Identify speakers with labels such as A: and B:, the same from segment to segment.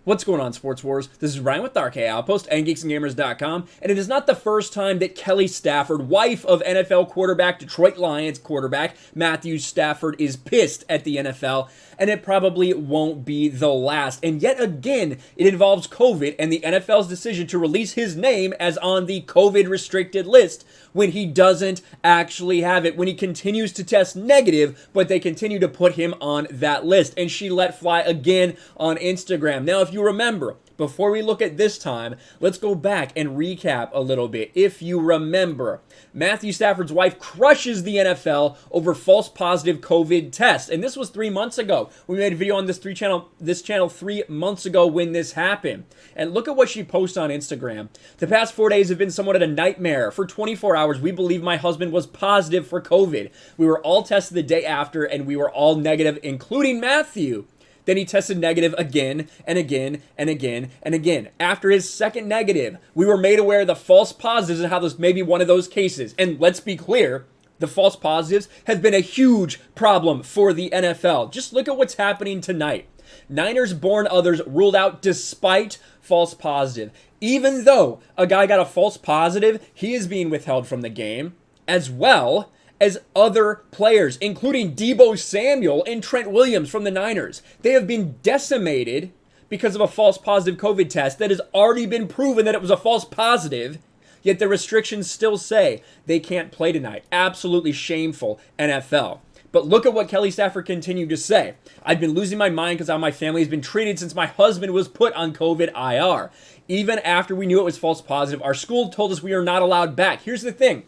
A: What's going on, Sports Wars? This is Ryan with the RK Outpost and GeeksandGamers.com, and it is not the first time that Kelly Stafford, wife of NFL quarterback, Detroit Lions quarterback Matthew Stafford, is pissed at the NFL, and it probably won't be the last. And yet again, it involves COVID and the NFL's decision to release his name as on the COVID-restricted list when he doesn't actually have it, when he continues to test negative, but they continue to put him on that list. And she let fly again on Instagram. Now, if you remember, before we look at this time, let's go back and recap a little bit. If you remember, Matthew Stafford's wife crushes the NFL over false positive COVID tests. And this was 3 months ago. We made a video on this channel 3 months ago when this happened. And look at what she posts on Instagram. The past 4 days have been somewhat of a nightmare. For 24 hours, we believe my husband was positive for COVID. We were all tested the day after, and we were all negative, including Matthew. Then he tested negative again and again and again and again. After his second negative, we were made aware of the false positives and how this may be one of those cases. And let's be clear, the false positives have been a huge problem for the NFL. Just look at what's happening tonight. Niners-born others ruled out despite false positive. Even though a guy got a false positive, he is being withheld from the game, as well as other players, including Deebo Samuel and Trent Williams from the Niners. They have been decimated because of a false positive COVID test that has already been proven that it was a false positive, yet the restrictions still say they can't play tonight. Absolutely shameful, NFL. But look at what Kelly Stafford continued to say. I've been losing my mind because how my family has been treated since my husband was put on COVID IR. Even after we knew it was false positive, our school told us we are not allowed back. Here's the thing.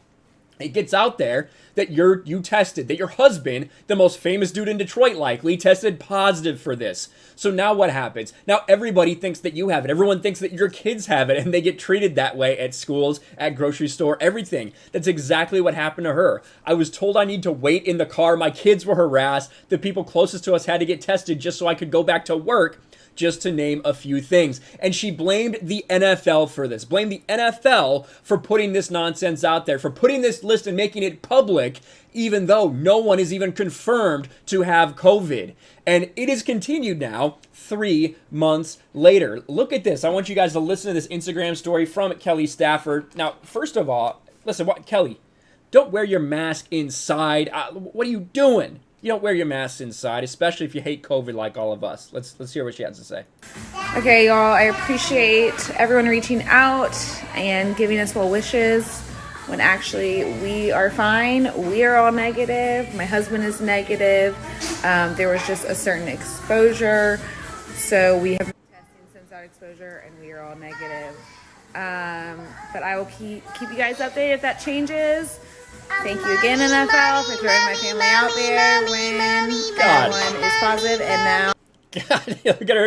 A: It gets out there that you tested, that your husband, the most famous dude in Detroit likely, tested positive for this. So now what happens? Now everybody thinks that you have it. Everyone thinks that your kids have it, and they get treated that way at schools, at grocery store, everything. That's exactly what happened to her. I was told I need to wait in the car. My kids were harassed. The people closest to us had to get tested just so I could go back to work, just to name a few things. And she blamed the NFL for this. Blamed the NFL for putting this nonsense out there, for putting this list and making it public, even though no one is even confirmed to have COVID. And it is continued now 3 months later. Look at this. I want you guys to listen to this Instagram story from Kelly Stafford. Now, first of all, listen, Kelly, don't wear your mask inside. What are you doing? You don't wear your mask inside, especially if you hate COVID like all of us. Let's hear what she has to say.
B: Okay, y'all, I appreciate everyone reaching out and giving us well wishes when actually we are fine. We are all negative. My husband is negative. There was just a certain exposure. So we have been testing since that exposure and we are all negative. But I will keep you guys updated if that changes. Thank you again, NFL, for throwing my family out there when everyone is positive. And now,
A: God, look at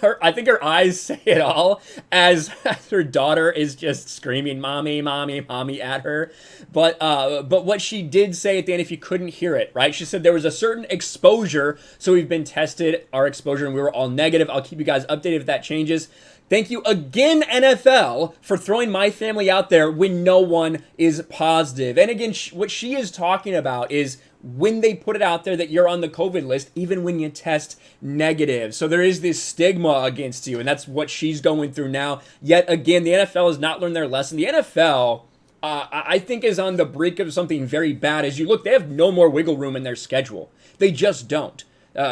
A: her. I think her eyes say it all as her daughter is just screaming, "Mommy, mommy, mommy" at her. But what she did say at the end, if you couldn't hear it, right? She said there was a certain exposure, so we've been tested, our exposure, and we were all negative. I'll keep you guys updated if that changes. Thank you again, NFL, for throwing my family out there when no one is positive. And again, what she is talking about is when they put it out there that you're on the COVID list, even when you test negative. So there is this stigma against you, and that's what she's going through now. Yet again, the NFL has not learned their lesson. The NFL, I think, is on the brink of something very bad. As you look, they have no more wiggle room in their schedule. They just don't.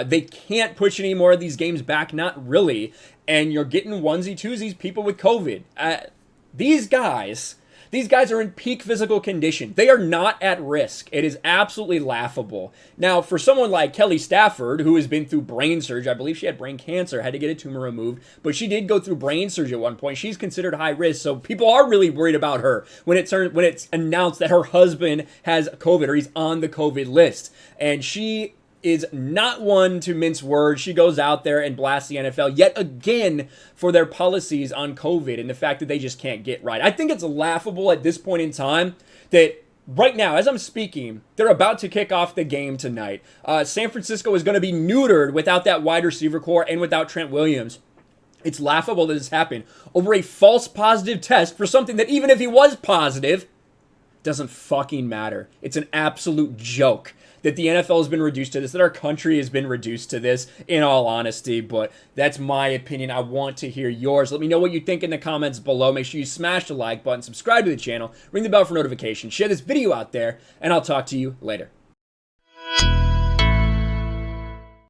A: They can't push any more of these games back, not really. And you're getting onesie-twosies, people with COVID. These guys are in peak physical condition. They are not at risk. It is absolutely laughable. Now, for someone like Kelly Stafford, who has been through brain surgery, I believe she had brain cancer, had to get a tumor removed, but she did go through brain surgery at one point. She's considered high risk, so people are really worried about her when it's announced that her husband has COVID or he's on the COVID list. And she is not one to mince words. She goes out there and blasts the NFL yet again for their policies on COVID and the fact that they just can't get right. I think it's laughable at this point in time that right now, as I'm speaking, they're about to kick off the game tonight. San Francisco is going to be neutered without that wide receiver core and without Trent Williams. It's laughable that this happened over a false positive test for something that even if he was positive, doesn't fucking matter. It's an absolute joke that the NFL has been reduced to this, that our country has been reduced to this, in all honesty. But that's my opinion. I want to hear yours. Let me know what you think in the comments below. Make sure you smash the like button, subscribe to the channel, ring the bell for notifications, share this video out there, and I'll talk to you later.